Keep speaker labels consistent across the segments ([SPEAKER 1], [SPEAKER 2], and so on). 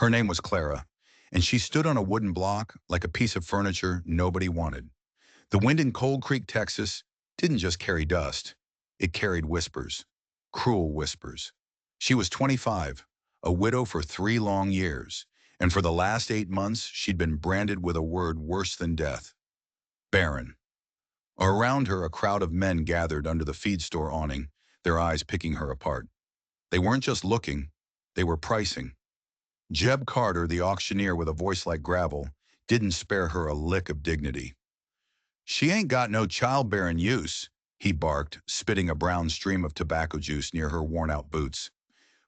[SPEAKER 1] Her name was Clara, and she stood on a wooden block like a piece of furniture nobody wanted. The wind in Cold Creek, Texas, didn't just carry dust. It carried whispers, cruel whispers. She was 25, a widow for 3 long years, and for the last 8 months, she'd been branded with a word worse than death: barren. Around her, a crowd of men gathered under the feed store awning, their eyes picking her apart. They weren't just looking, they were pricing. Jeb Carter, the auctioneer with a voice like gravel, didn't spare her a lick of dignity. "She ain't got no childbearing use," he barked, spitting a brown stream of tobacco juice near her worn-out boots.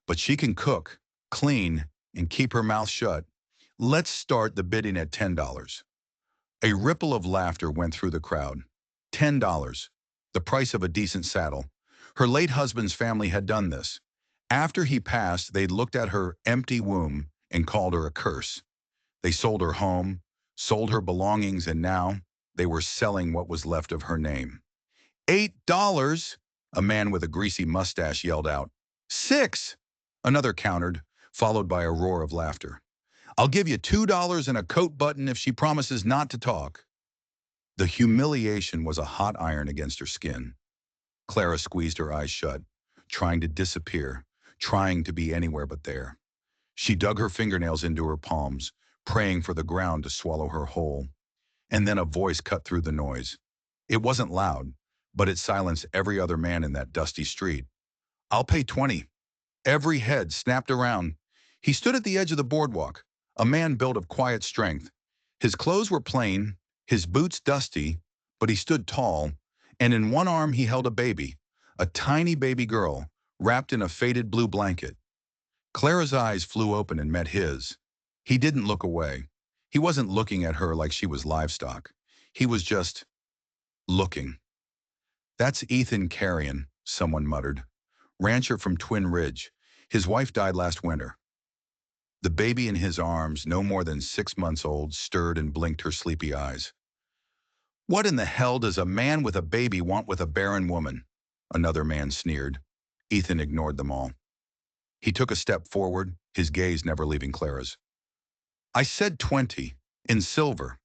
[SPEAKER 1] "But she can cook, clean, and keep her mouth shut. Let's start the bidding at $10. A ripple of laughter went through the crowd. $10, the price of a decent saddle. Her late husband's family had done this. After he passed, they'd looked at her empty womb and called her a curse. They sold her home, sold her belongings, and now they were selling what was left of her name. $8, a man with a greasy mustache yelled out. "6," another countered, followed by a roar of laughter. "I'll give you $2 and a coat button if she promises not to talk." The humiliation was a hot iron against her skin. Clara squeezed her eyes shut, trying to disappear, trying to be anywhere but there. She dug her fingernails into her palms, praying for the ground to swallow her whole. And then a voice cut through the noise. It wasn't loud, but it silenced every other man in that dusty street. "I'll pay 20. Every head snapped around. He stood at the edge of the boardwalk, a man built of quiet strength. His clothes were plain, his boots dusty, but he stood tall, and in one arm he held a baby, a tiny baby girl, wrapped in a faded blue blanket. Clara's eyes flew open and met his. He didn't look away. He wasn't looking at her like she was livestock. He was just looking. "That's Ethan Carrion," someone muttered. "Rancher from Twin Ridge. His wife died last winter." The baby in his arms, no more than 6 months old, stirred and blinked her sleepy eyes. "What in the hell does a man with a baby want with a barren woman?" Another man sneered. Ethan ignored them all. He took a step forward, his gaze never leaving Clara's. "I said 20, in silver."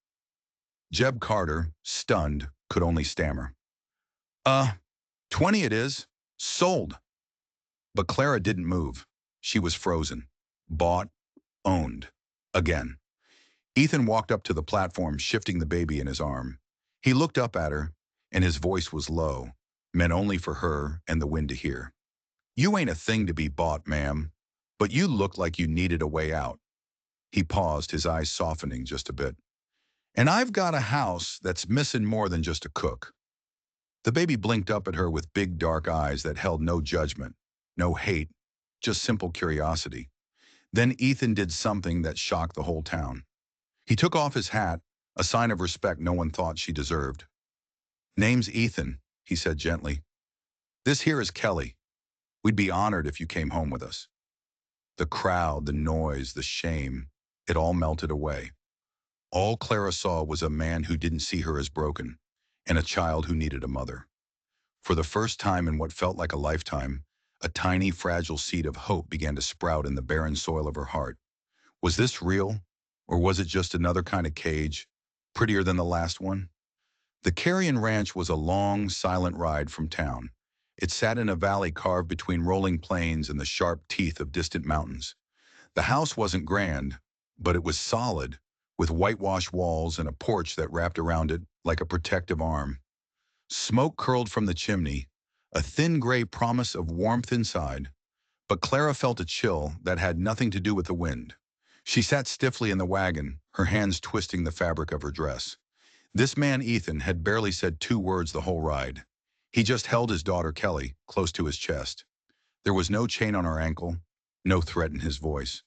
[SPEAKER 1] Jeb Carter, stunned, could only stammer. "Uh, 20 it is. Sold." But Clara didn't move. She was frozen. Bought, owned. Again. Ethan walked up to the platform, shifting the baby in his arm. He looked up at her, and his voice was low, meant only for her and the wind to hear. "You ain't a thing to be bought, ma'am, but you look like you needed a way out." He paused, his eyes softening just a bit. "And I've got a house that's missing more than just a cook." The baby blinked up at her with big dark eyes that held no judgment, no hate, just simple curiosity. Then Ethan did something that shocked the whole town. He took off his hat, a sign of respect no one thought she deserved. "Name's Ethan," he said gently. "This here is Kelly. We'd be honored if you came home with us." The crowd, the noise, the shame, it all melted away. All Clara saw was a man who didn't see her as broken, and a child who needed a mother. For the first time in what felt like a lifetime, a tiny, fragile seed of hope began to sprout in the barren soil of her heart. Was this real, or was it just another kind of cage, prettier than the last one? The Carrion Ranch was a long, silent ride from town. It sat in a valley carved between rolling plains and the sharp teeth of distant mountains. The house wasn't grand, but it was solid, with whitewashed walls and a porch that wrapped around it like a protective arm. Smoke curled from the chimney, a thin gray promise of warmth inside, but Clara felt a chill that had nothing to do with the wind. She sat stiffly in the wagon, her hands twisting the fabric of her dress. This man, Ethan, had barely said 2 words the whole ride. He just held his daughter, Kelly, close to his chest. There was no chain on her ankle, no threat in his voice.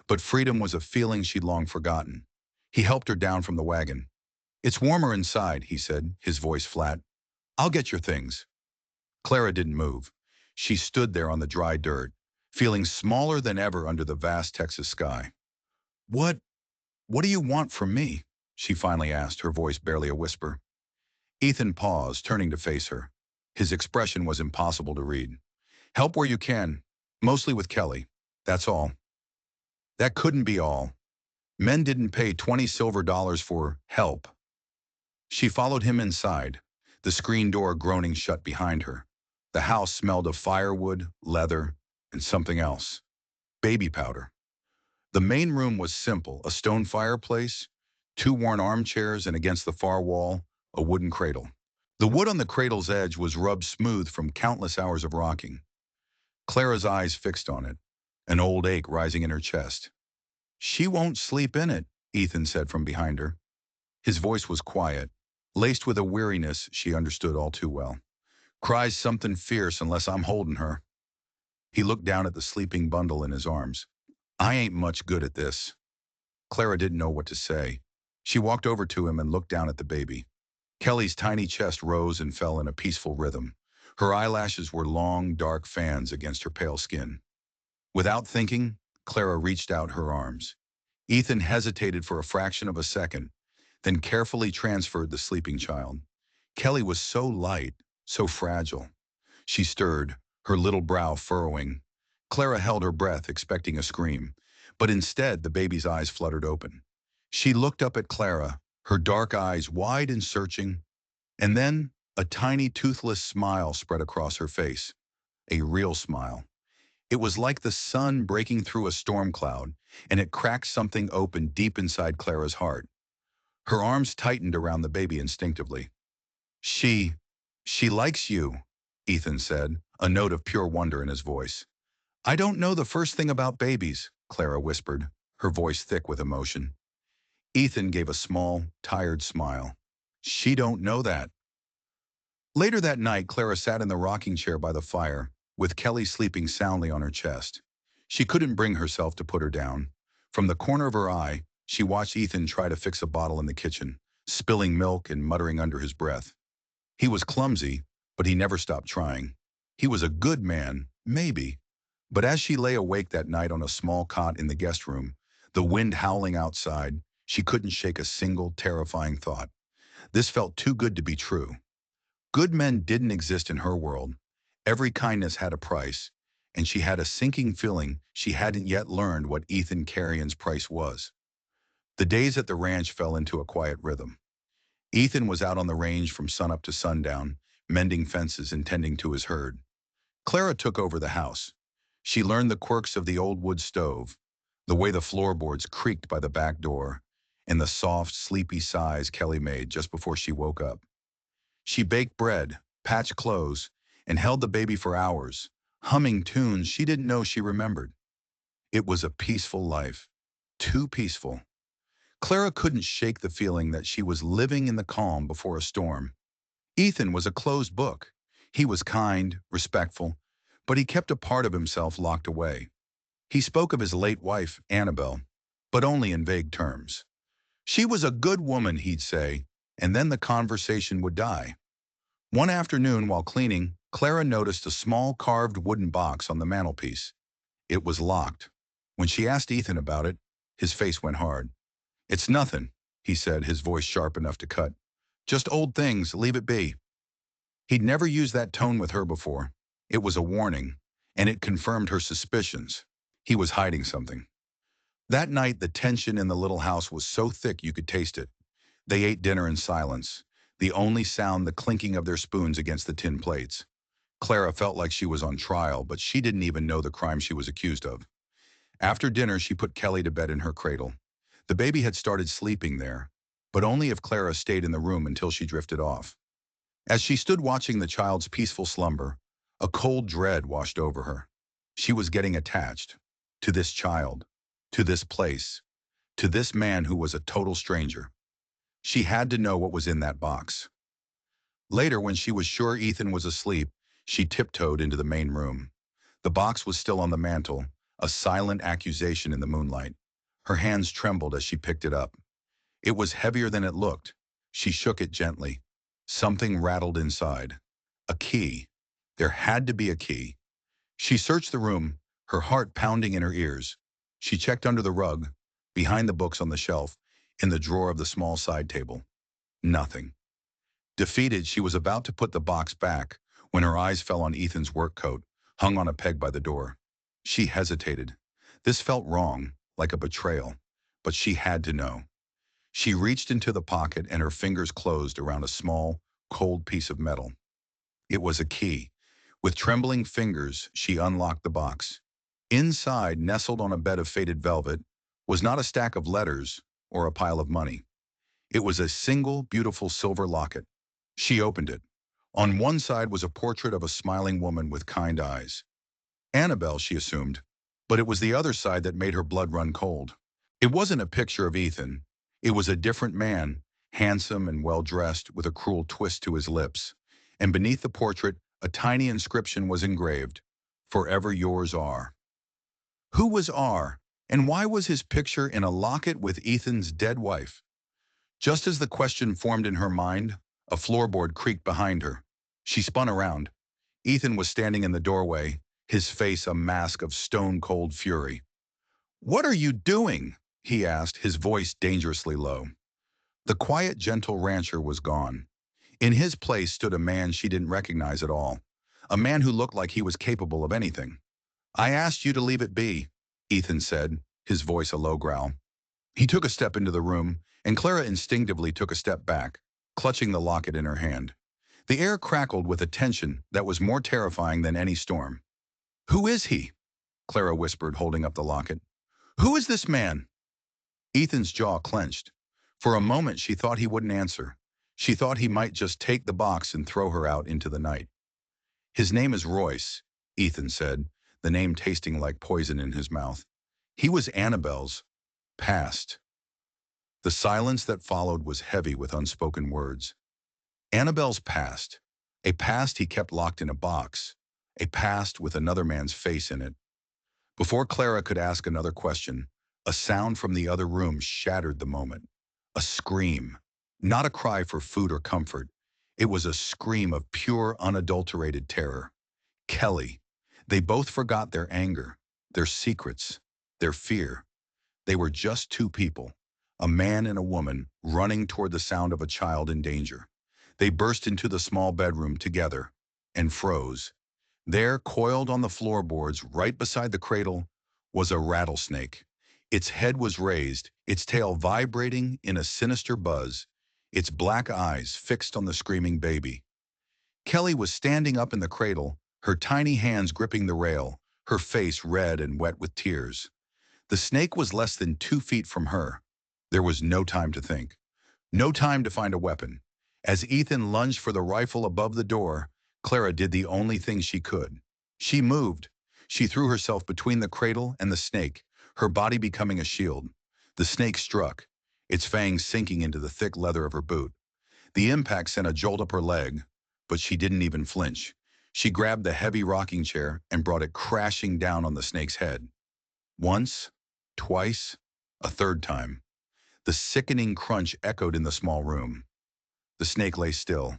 [SPEAKER 1] But freedom was a feeling she'd long forgotten. He helped her down from the wagon. "It's warmer inside," he said, his voice flat. "I'll get your things." Clara didn't move. She stood there on the dry dirt, feeling smaller than ever under the vast Texas sky. What do you want from me?" she finally asked, her voice barely a whisper. Ethan paused, turning to face her. His expression was impossible to read. "Help where you can, mostly with Kelly. That's all." That couldn't be all. Men didn't pay 20 silver dollars for help. She followed him inside, the screen door groaning shut behind her. The house smelled of firewood, leather, and something else. Baby powder. The main room was simple, a stone fireplace, two worn armchairs, and against the far wall, a wooden cradle. The wood on the cradle's edge was rubbed smooth from countless hours of rocking. Clara's eyes fixed on it, an old ache rising in her chest. "She won't sleep in it," Ethan said from behind her. His voice was quiet, laced with a weariness she understood all too well. "Cries something fierce unless I'm holding her." He looked down at the sleeping bundle in his arms. "I ain't much good at this." Clara didn't know what to say. She walked over to him and looked down at the baby. Kelly's tiny chest rose and fell in a peaceful rhythm. Her eyelashes were long, dark fans against her pale skin. Without thinking, Clara reached out her arms. Ethan hesitated for a fraction of a second, then carefully transferred the sleeping child. Kelly was so light, so fragile. She stirred, her little brow furrowing. Clara held her breath, expecting a scream, but instead the baby's eyes fluttered open. She looked up at Clara, her dark eyes wide and searching, and then a tiny toothless smile spread across her face. A real smile. It was like the sun breaking through a storm cloud, and it cracked something open deep inside Clara's heart. Her arms tightened around the baby instinctively. She, she likes you," Ethan said, a note of pure wonder in his voice. "I don't know the first thing about babies," Clara whispered, her voice thick with emotion. Ethan gave a small, tired smile. "She don't know that." Later that night, Clara sat in the rocking chair by the fire, with Kelly sleeping soundly on her chest. She couldn't bring herself to put her down. From the corner of her eye, she watched Ethan try to fix a bottle in the kitchen, spilling milk and muttering under his breath. He was clumsy, but he never stopped trying. He was a good man, maybe. But as she lay awake that night on a small cot in the guest room, the wind howling outside, she couldn't shake a single terrifying thought. This felt too good to be true. Good men didn't exist in her world. Every kindness had a price, and she had a sinking feeling she hadn't yet learned what Ethan Carrion's price was. The days at the ranch fell into a quiet rhythm. Ethan was out on the range from sunup to sundown, mending fences and tending to his herd. Clara took over the house. She learned the quirks of the old wood stove, the way the floorboards creaked by the back door, and the soft, sleepy sighs Kelly made just before she woke up. She baked bread, patched clothes, and held the baby for hours, humming tunes she didn't know she remembered. It was a peaceful life. Too peaceful. Clara couldn't shake the feeling that she was living in the calm before a storm. Ethan was a closed book. He was kind, respectful, but he kept a part of himself locked away. He spoke of his late wife, Annabelle, but only in vague terms. She was a good woman, he'd say, and then the conversation would die. One afternoon while cleaning, Clara noticed a small carved wooden box on the mantelpiece. It was locked. When she asked Ethan about it, his face went hard. "It's nothing," he said, his voice sharp enough to cut. "Just old things, leave it be." He'd never used that tone with her before. It was a warning, and it confirmed her suspicions. He was hiding something. That night, the tension in the little house was so thick you could taste it. They ate dinner in silence, the only sound the clinking of their spoons against the tin plates. Clara felt like she was on trial, but she didn't even know the crime she was accused of. After dinner, she put Kelly to bed in her cradle. The baby had started sleeping there, but only if Clara stayed in the room until she drifted off. As she stood watching the child's peaceful slumber, a cold dread washed over her. She was getting attached to this child, to this place, to this man who was a total stranger. She had to know what was in that box. Later, when she was sure Ethan was asleep, she tiptoed into the main room. The box was still on the mantel, a silent accusation in the moonlight. Her hands trembled as she picked it up. It was heavier than it looked. She shook it gently. Something rattled inside. A key. There had to be a key. She searched the room, her heart pounding in her ears. She checked under the rug, behind the books on the shelf, in the drawer of the small side table. Nothing. Defeated, she was about to put the box back when her eyes fell on Ethan's work coat, hung on a peg by the door. She hesitated. This felt wrong, like a betrayal. But she had to know. She reached into the pocket and her fingers closed around a small, cold piece of metal. It was a key. With trembling fingers, she unlocked the box. Inside, nestled on a bed of faded velvet, was not a stack of letters or a pile of money. It was a single, beautiful silver locket. She opened it. On one side was a portrait of a smiling woman with kind eyes. Annabelle, she assumed, but it was the other side that made her blood run cold. It wasn't a picture of Ethan. It was a different man, handsome and well-dressed, with a cruel twist to his lips. And beneath the portrait, a tiny inscription was engraved, "Forever yours R." Who was R, and why was his picture in a locket with Ethan's dead wife? Just as the question formed in her mind, a floorboard creaked behind her. She spun around. Ethan was standing in the doorway, his face a mask of stone-cold fury. "What are you doing?" he asked, his voice dangerously low. The quiet, gentle rancher was gone. In his place stood a man she didn't recognize at all, a man who looked like he was capable of anything. "I asked you to leave it be," Ethan said, his voice a low growl. He took a step into the room, and Clara instinctively took a step back, clutching the locket in her hand. The air crackled with a tension that was more terrifying than any storm. "Who is he?" Clara whispered, holding up the locket. "Who is this man?" Ethan's jaw clenched. For a moment, she thought he wouldn't answer. She thought he might just take the box and throw her out into the night. "His name is Royce," Ethan said, the name tasting like poison in his mouth. "He was Annabelle's past." The silence that followed was heavy with unspoken words. Annabelle's past. A past he kept locked in a box. A past with another man's face in it. Before Clara could ask another question, a sound from the other room shattered the moment. A scream. Not a cry for food or comfort. It was a scream of pure, unadulterated terror. Kelly. They both forgot their anger, their secrets, their fear. They were just two people, a man and a woman, running toward the sound of a child in danger. They burst into the small bedroom together and froze. There, coiled on the floorboards right beside the cradle, was a rattlesnake. Its head was raised, its tail vibrating in a sinister buzz, its black eyes fixed on the screaming baby. Kelly was standing up in the cradle, her tiny hands gripping the rail, her face red and wet with tears. The snake was less than 2 feet from her. There was no time to think. No time to find a weapon. As Ethan lunged for the rifle above the door, Clara did the only thing she could. She moved. She threw herself between the cradle and the snake, her body becoming a shield. The snake struck, its fangs sinking into the thick leather of her boot. The impact sent a jolt up her leg, but she didn't even flinch. She grabbed the heavy rocking chair and brought it crashing down on the snake's head. Once, twice, a third time. The sickening crunch echoed in the small room. The snake lay still.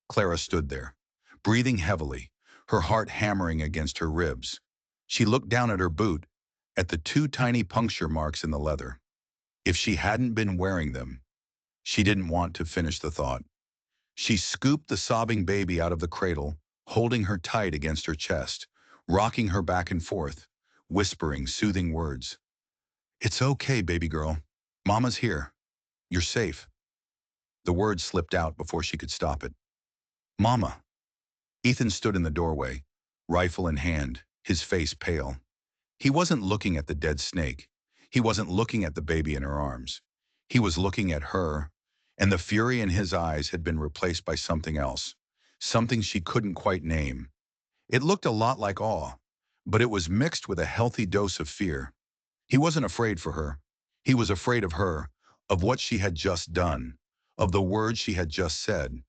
[SPEAKER 1] Clara stood there, breathing heavily, her heart hammering against her ribs. She looked down at her boot, at the 2 tiny puncture marks in the leather. If she hadn't been wearing them, she didn't want to finish the thought. She scooped the sobbing baby out of the cradle, holding her tight against her chest, rocking her back and forth, whispering soothing words. "It's okay, baby girl. Mama's here. You're safe." The words slipped out before she could stop it. "Mama." Ethan stood in the doorway, rifle in hand, his face pale. He wasn't looking at the dead snake. He wasn't looking at the baby in her arms. He was looking at her, and the fury in his eyes had been replaced by something else, something she couldn't quite name. It looked a lot like awe, but it was mixed with a healthy dose of fear. He wasn't afraid for her. He was afraid of her, of what she had just done, of the words she had just said.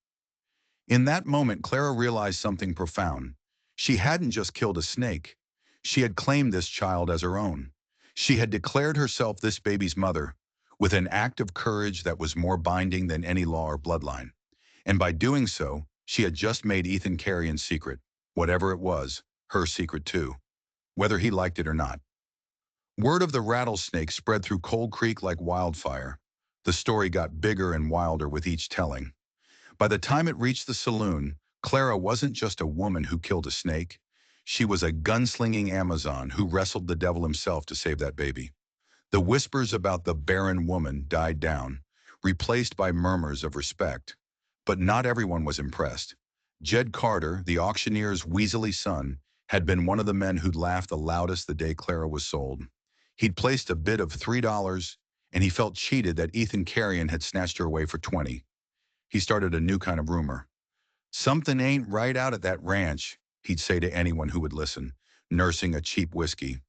[SPEAKER 1] In that moment, Clara realized something profound. She hadn't just killed a snake. She had claimed this child as her own. She had declared herself this baby's mother, with an act of courage that was more binding than any law or bloodline. And by doing so, she had just made Ethan Carrion's secret, whatever it was, her secret too, whether he liked it or not. Word of the rattlesnake spread through Cold Creek like wildfire. The story got bigger and wilder with each telling. By the time it reached the saloon, Clara wasn't just a woman who killed a snake. She was a gunslinging Amazon who wrestled the devil himself to save that baby. The whispers about the barren woman died down, replaced by murmurs of respect. But not everyone was impressed. Jed Carter, the auctioneer's weaselly son, had been one of the men who'd laughed the loudest the day Clara was sold. He'd placed a bid of $3, and he felt cheated that Ethan Carrion had snatched her away for 20. He started a new kind of rumor. "Something ain't right out at that ranch," he'd say to anyone who would listen, nursing a cheap whiskey.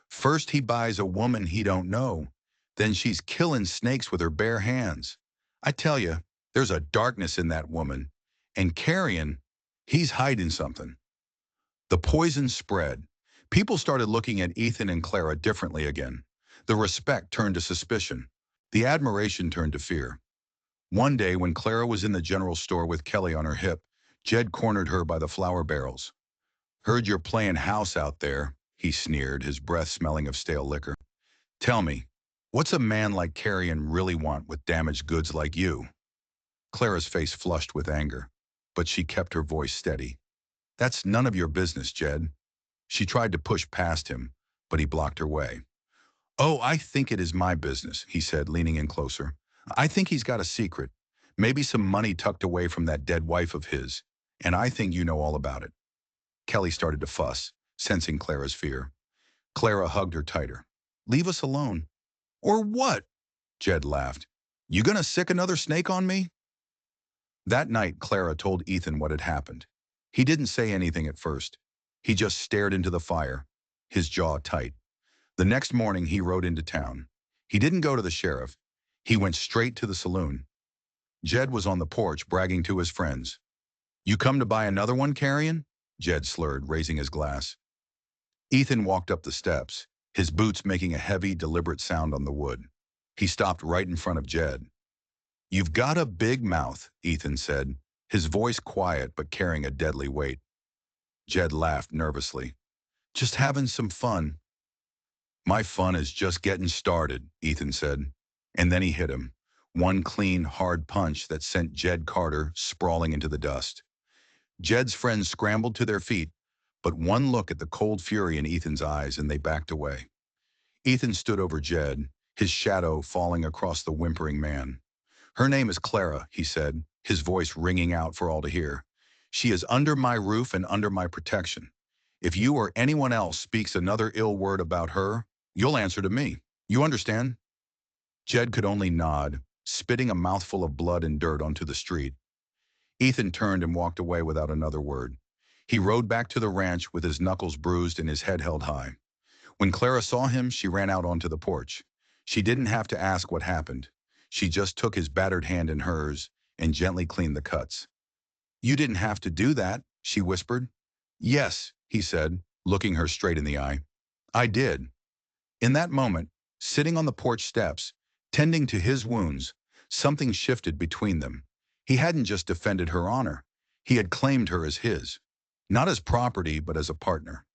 [SPEAKER 1] "First he buys a woman he don't know. Then she's killing snakes with her bare hands. I tell you, there's a darkness in that woman. And Carrion, he's hiding something." The poison spread. People started looking at Ethan and Clara differently again. The respect turned to suspicion. The admiration turned to fear. One day, when Clara was in the general store with Kelly on her hip, Jed cornered her by the flour barrels. "Heard you're playing house out there," he sneered, his breath smelling of stale liquor. "Tell me, what's a man like Carrion really want with damaged goods like you?" Clara's face flushed with anger, but she kept her voice steady. "That's none of your business, Jed." She tried to push past him, but he blocked her way. "Oh, I think it is my business," he said, leaning in closer. "I think he's got a secret, maybe some money tucked away from that dead wife of his, and I think you know all about it." Kelly started to fuss, sensing Clara's fear. Clara hugged her tighter. "Leave us alone." "Or what?" Jed laughed. "You gonna sick another snake on me?" That night, Clara told Ethan what had happened. He didn't say anything at first. He just stared into the fire, his jaw tight. The next morning, he rode into town. He didn't go to the sheriff. He went straight to the saloon. Jed was on the porch, bragging to his friends. "You come to buy another one, Carrion?" Jed slurred, raising his glass. Ethan walked up the steps, his boots making a heavy, deliberate sound on the wood. He stopped right in front of Jed. "You've got a big mouth," Ethan said, his voice quiet but carrying a deadly weight. Jed laughed nervously. "Just having some fun." "My fun is just getting started," Ethan said. And then he hit him. One clean, hard punch that sent Jed Carter sprawling into the dust. Jed's friends scrambled to their feet, but one look at the cold fury in Ethan's eyes and they backed away. Ethan stood over Jed, his shadow falling across the whimpering man. "Her name is Clara," he said, his voice ringing out for all to hear. "She is under my roof and under my protection. If you or anyone else speaks another ill word about her, you'll answer to me. You understand?" Jed could only nod, spitting a mouthful of blood and dirt onto the street. Ethan turned and walked away without another word. He rode back to the ranch with his knuckles bruised and his head held high. When Clara saw him, she ran out onto the porch. She didn't have to ask what happened. She just took his battered hand in hers and gently cleaned the cuts. "You didn't have to do that," she whispered. "Yes," he said, looking her straight in the eye. "I did." In that moment, sitting on the porch steps, tending to his wounds, something shifted between them. He hadn't just defended her honor. He had claimed her as his. Not as property, but as a partner.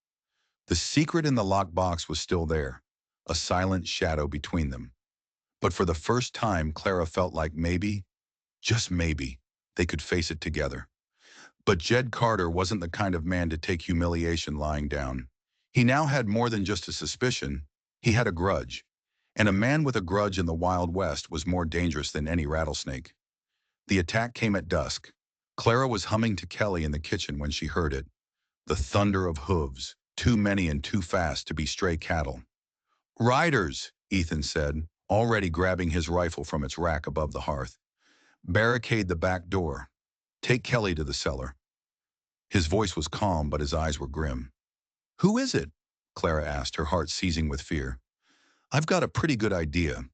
[SPEAKER 1] The secret in the locked box was still there, a silent shadow between them. But for the first time, Clara felt like maybe, just maybe, they could face it together. But Jed Carter wasn't the kind of man to take humiliation lying down. He now had more than just a suspicion. He had a grudge. And a man with a grudge in the Wild West was more dangerous than any rattlesnake. The attack came at dusk. Clara was humming to Kelly in the kitchen when she heard it. The thunder of hooves, too many and too fast to be stray cattle. "Riders," Ethan said, already grabbing his rifle from its rack above the hearth. "Barricade the back door. Take Kelly to the cellar." His voice was calm, but his eyes were grim. "Who is it?" Clara asked, her heart seizing with fear. "I've got a pretty good idea."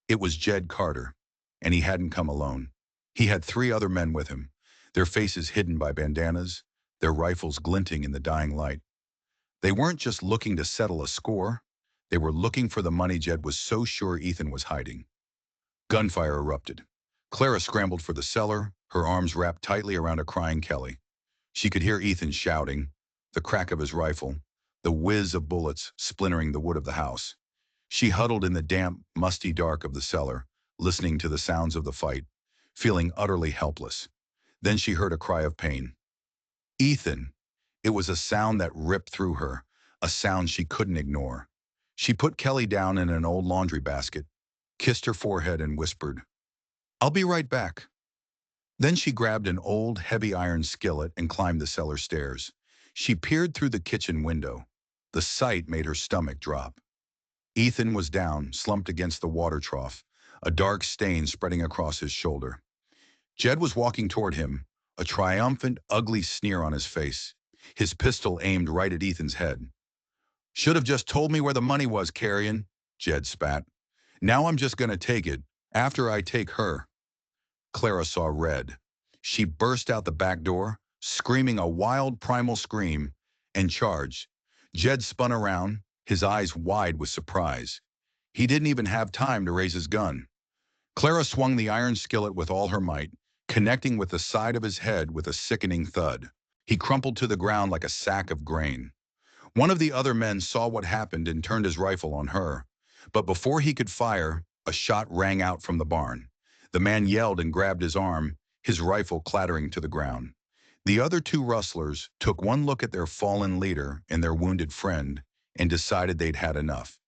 [SPEAKER 1] It was Jed Carter, and he hadn't come alone. He had 3 other men with him, their faces hidden by bandanas, their rifles glinting in the dying light. They weren't just looking to settle a score. They were looking for the money Jed was so sure Ethan was hiding. Gunfire erupted. Clara scrambled for the cellar, her arms wrapped tightly around a crying Kelly. She could hear Ethan shouting, the crack of his rifle, the whiz of bullets splintering the wood of the house. She huddled in the damp, musty dark of the cellar, listening to the sounds of the fight, feeling utterly helpless. Then she heard a cry of pain. "Ethan!" It was a sound that ripped through her, a sound she couldn't ignore. She put Kelly down in an old laundry basket, kissed her forehead and whispered, "I'll be right back." Then she grabbed an old, heavy iron skillet and climbed the cellar stairs. She peered through the kitchen window. The sight made her stomach drop. Ethan was down, slumped against the water trough, a dark stain spreading across his shoulder. Jed was walking toward him, a triumphant, ugly sneer on his face, his pistol aimed right at Ethan's head. "Should have just told me where the money was, Carrion," Jed spat. "Now I'm just gonna take it, after I take her." Clara saw red. She burst out the back door, screaming a wild primal scream, and charged. Jed spun around, his eyes wide with surprise. He didn't even have time to raise his gun. Clara swung the iron skillet with all her might, connecting with the side of his head with a sickening thud. He crumpled to the ground like a sack of grain. One of the other men saw what happened and turned his rifle on her. But before he could fire, a shot rang out from the barn. The man yelled and grabbed his arm, his rifle clattering to the ground. The other two rustlers took one look at their fallen leader and their wounded friend and decided they'd had enough.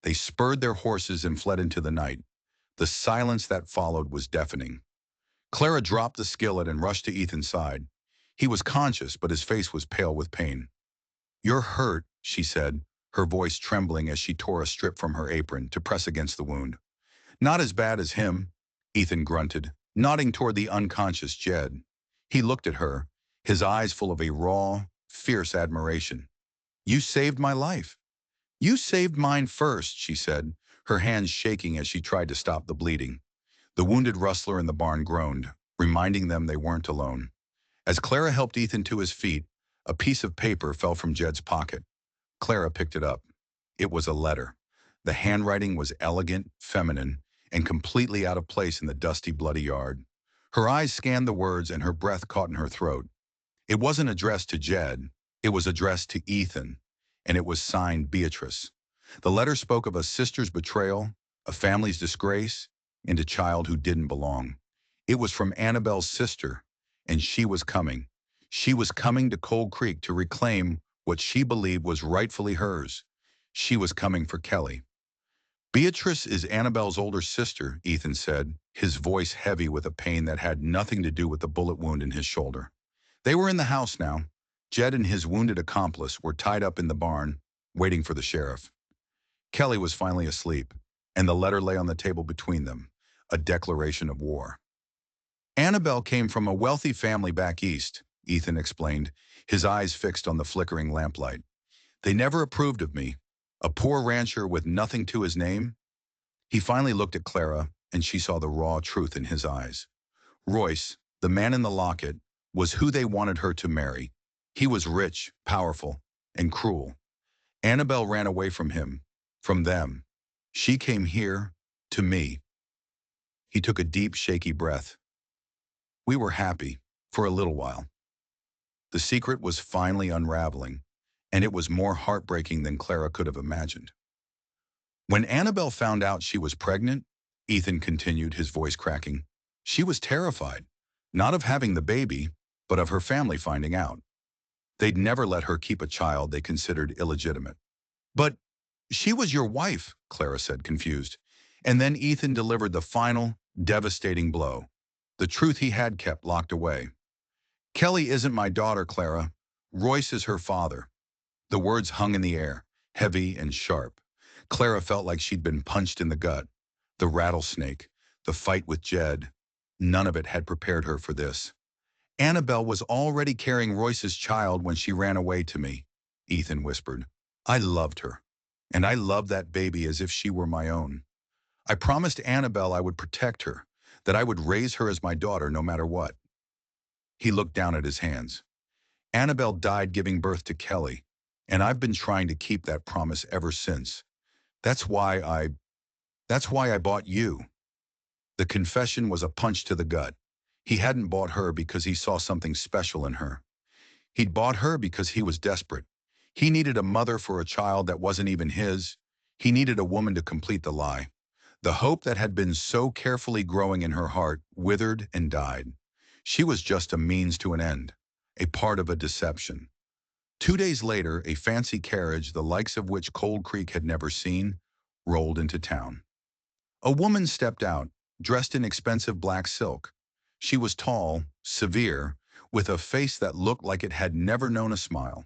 [SPEAKER 1] They spurred their horses and fled into the night. The silence that followed was deafening. Clara dropped the skillet and rushed to Ethan's side. He was conscious, but his face was pale with pain. "You're hurt," she said, her voice trembling as she tore a strip from her apron to press against the wound. "Not as bad as him," Ethan grunted, nodding toward the unconscious Jed. He looked at her, his eyes full of a raw, fierce admiration. "You saved my life." "You saved mine first," she said, her hands shaking as she tried to stop the bleeding. The wounded rustler in the barn groaned, reminding them they weren't alone. As Clara helped Ethan to his feet, a piece of paper fell from Jed's pocket. Clara picked it up. It was a letter. The handwriting was elegant, feminine, and completely out of place in the dusty, bloody yard. Her eyes scanned the words and her breath caught in her throat. It wasn't addressed to Jed. It was addressed to Ethan, and it was signed Beatrice. The letter spoke of a sister's betrayal, a family's disgrace, and a child who didn't belong. It was from Annabelle's sister, and she was coming. She was coming to Cold Creek to reclaim what she believed was rightfully hers. She was coming for Kelly. "Beatrice is Annabelle's older sister," Ethan said, his voice heavy with a pain that had nothing to do with the bullet wound in his shoulder. They were in the house now. Jed and his wounded accomplice were tied up in the barn, waiting for the sheriff. Kelly was finally asleep, and the letter lay on the table between them, a declaration of war. "Annabelle came from a wealthy family back east," Ethan explained, his eyes fixed on the flickering lamplight. "They never approved of me. A poor rancher with nothing to his name." He finally looked at Clara, and she saw the raw truth in his eyes. Royce, the man in the locket, was who they wanted her to marry. He was rich, powerful, and cruel. Annabelle ran away from him, from them. She came here, to me. He took a deep, shaky breath. "We were happy, for a little while." The secret was finally unraveling, and it was more heartbreaking than Clara could have imagined. When Annabelle found out she was pregnant, Ethan continued, his voice cracking, she was terrified, not of having the baby, but of her family finding out. They'd never let her keep a child they considered illegitimate. "But she was your wife," Clara said, confused. And then Ethan delivered the final, devastating blow. The truth he had kept locked away. "Kelly isn't my daughter, Clara. Royce is her father." The words hung in the air, heavy and sharp. Clara felt like she'd been punched in the gut. The rattlesnake, the fight with Jed, none of it had prepared her for this. "Annabelle was already carrying Royce's child when she ran away to me," Ethan whispered. "I loved her, and I loved that baby as if she were my own. I promised Annabelle I would protect her, that I would raise her as my daughter no matter what." He looked down at his hands. "Annabelle died giving birth to Kelly, and I've been trying to keep that promise ever since. That's why I bought you." The confession was a punch to the gut. He hadn't bought her because he saw something special in her. He'd bought her because he was desperate. He needed a mother for a child that wasn't even his. He needed a woman to complete the lie. The hope that had been so carefully growing in her heart withered and died. She was just a means to an end, a part of a deception. 2 days later, a fancy carriage, the likes of which Cold Creek had never seen, rolled into town. A woman stepped out, dressed in expensive black silk. She was tall, severe, with a face that looked like it had never known a smile.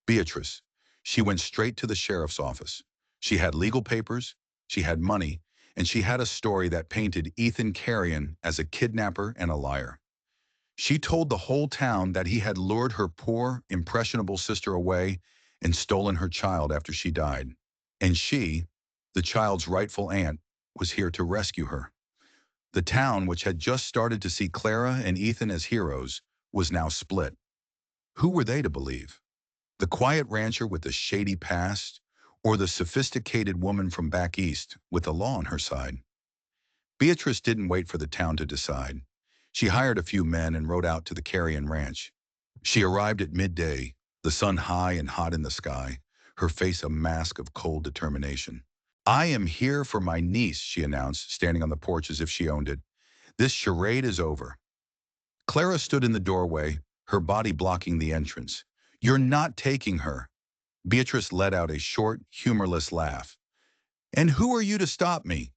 [SPEAKER 1] Beatrice. She went straight to the sheriff's office. She had legal papers, she had money, and she had a story that painted Ethan Carrion as a kidnapper and a liar. She told the whole town that he had lured her poor, impressionable sister away and stolen her child after she died. And she, the child's rightful aunt, was here to rescue her. The town, which had just started to see Clara and Ethan as heroes, was now split. Who were they to believe? The quiet rancher with the shady past, or the sophisticated woman from back east with the law on her side? Beatrice didn't wait for the town to decide. She hired a few men and rode out to the Carrion Ranch. She arrived at midday, the sun high and hot in the sky, her face a mask of cold determination. "I am here for my niece," she announced, standing on the porch as if she owned it. "This charade is over." Clara stood in the doorway, her body blocking the entrance. "You're not taking her." Beatrice let out a short, humorless laugh. "And who are you to stop me?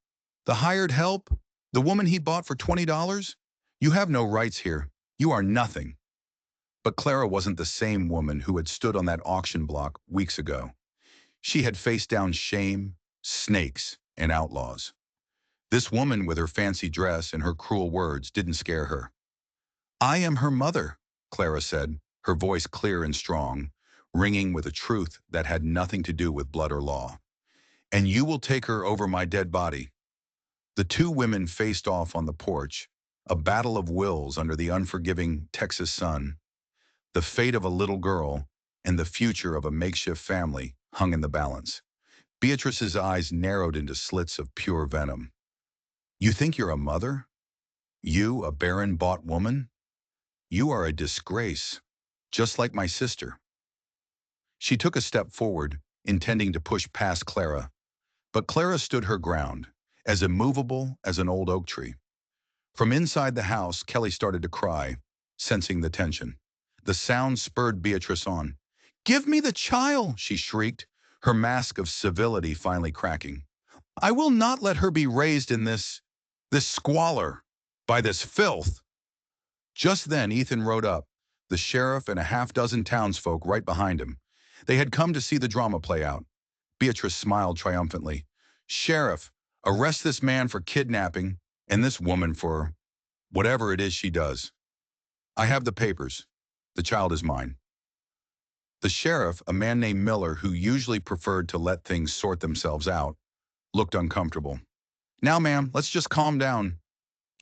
[SPEAKER 1] The hired help? The woman he bought for $20? You have no rights here. You are nothing." But Clara wasn't the same woman who had stood on that auction block weeks ago. She had faced down shame, snakes, and outlaws. This woman with her fancy dress and her cruel words didn't scare her. "I am her mother," Clara said, her voice clear and strong, ringing with a truth that had nothing to do with blood or law. "And you will take her over my dead body." The two women faced off on the porch, a battle of wills under the unforgiving Texas sun. The fate of a little girl and the future of a makeshift family hung in the balance. Beatrice's eyes narrowed into slits of pure venom. "You think you're a mother? You, a Barren-bought woman? You are a disgrace, just like my sister." She took a step forward, intending to push past Clara, but Clara stood her ground, as immovable as an old oak tree. From inside the house, Kelly started to cry, sensing the tension. The sound spurred Beatrice on. "Give me the child," she shrieked, her mask of civility finally cracking. "I will not let her be raised in this squalor, by this filth." Just then, Ethan rode up, the sheriff and a half-dozen townsfolk right behind him. They had come to see the drama play out. Beatrice smiled triumphantly. "Sheriff, arrest this man for kidnapping and this woman for whatever it is she does. I have the papers. The child is mine." The sheriff, a man named Miller who usually preferred to let things sort themselves out, looked uncomfortable. "Now, ma'am, let's just calm down."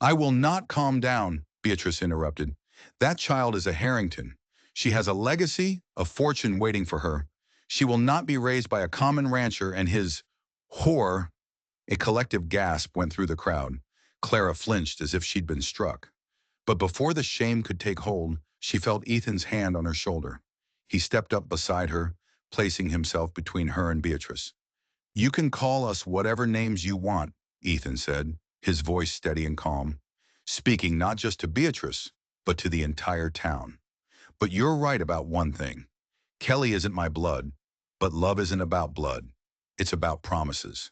[SPEAKER 1] "I will not calm down," Beatrice interrupted. "That child is a Harrington. She has a legacy, a fortune waiting for her. She will not be raised by a common rancher and his whore." A collective gasp went through the crowd. Clara flinched as if she'd been struck. But before the shame could take hold, she felt Ethan's hand on her shoulder. He stepped up beside her, placing himself between her and Beatrice. "You can call us whatever names you want," Ethan said, his voice steady and calm, speaking not just to Beatrice, but to the entire town. "But you're right about one thing. Kelly isn't my blood, but love isn't about blood. It's about promises."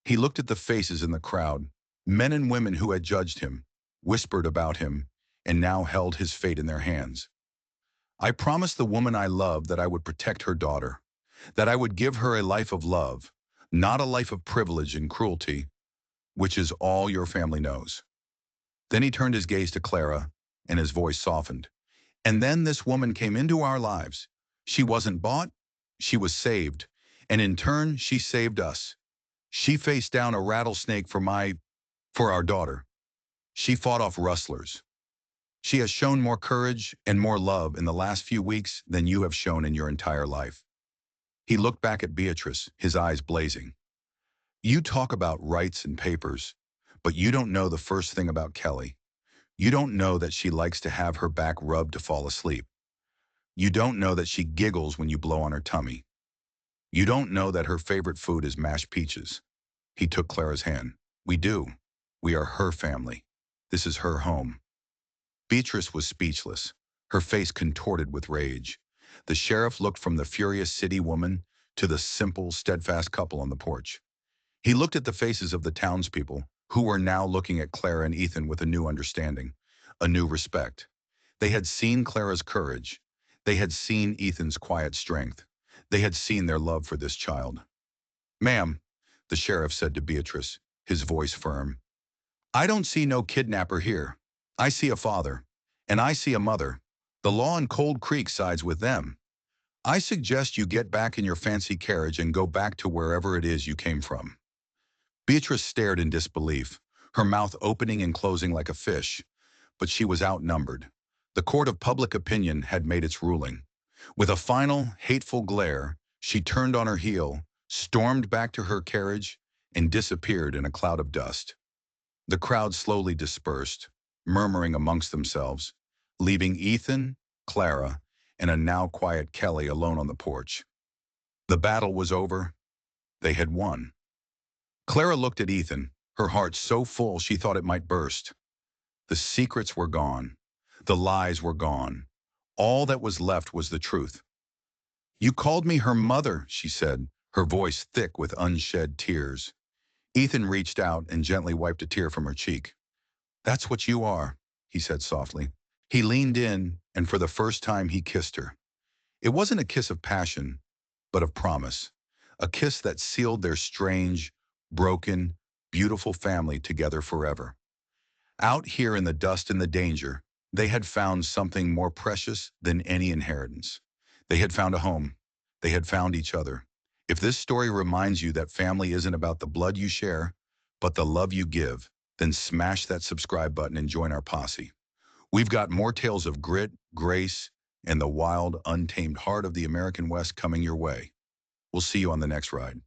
[SPEAKER 1] He looked at the faces in the crowd, men and women who had judged him, whispered about him, and now held his fate in their hands. "I promised the woman I loved that I would protect her daughter, that I would give her a life of love, not a life of privilege and cruelty, which is all your family knows." Then he turned his gaze to Clara, and his voice softened. "And then this woman came into our lives. She wasn't bought, she was saved, and in turn, she saved us. She faced down a rattlesnake for our daughter. She fought off rustlers. She has shown more courage and more love in the last few weeks than you have shown in your entire life." He looked back at Beatrice, his eyes blazing. "You talk about rights and papers, but you don't know the first thing about Kelly. You don't know that she likes to have her back rubbed to fall asleep. You don't know that she giggles when you blow on her tummy. You don't know that her favorite food is mashed peaches." He took Clara's hand. "We do. We are her family. This is her home." Beatrice was speechless, her face contorted with rage. The sheriff looked from the furious city woman to the simple, steadfast couple on the porch. He looked at the faces of the townspeople, who were now looking at Clara and Ethan with a new understanding, a new respect. They had seen Clara's courage. They had seen Ethan's quiet strength. They had seen their love for this child. "Ma'am," the sheriff said to Beatrice, his voice firm, "I don't see no kidnapper here. I see a father. And I see a mother. The law in Cold Creek sides with them. I suggest you get back in your fancy carriage and go back to wherever it is you came from." Beatrice stared in disbelief, her mouth opening and closing like a fish, but she was outnumbered. The court of public opinion had made its ruling. With a final, hateful glare, she turned on her heel, stormed back to her carriage, and disappeared in a cloud of dust. The crowd slowly dispersed, murmuring amongst themselves, leaving Ethan, Clara, and a now quiet Kelly alone on the porch. The battle was over. They had won. Clara looked at Ethan, her heart so full she thought it might burst. The secrets were gone. The lies were gone. All that was left was the truth. "You called me her mother," she said, her voice thick with unshed tears. Ethan reached out and gently wiped a tear from her cheek. "That's what you are," he said softly. He leaned in, and for the first time he kissed her. It wasn't a kiss of passion, but of promise. A kiss that sealed their strange, broken, beautiful family together forever. Out here in the dust and the danger, they had found something more precious than any inheritance. They had found a home. They had found each other. If this story reminds you that family isn't about the blood you share, but the love you give, then smash that subscribe button and join our posse. We've got more tales of grit, grace, and the wild, untamed heart of the American West coming your way. We'll see you on the next ride.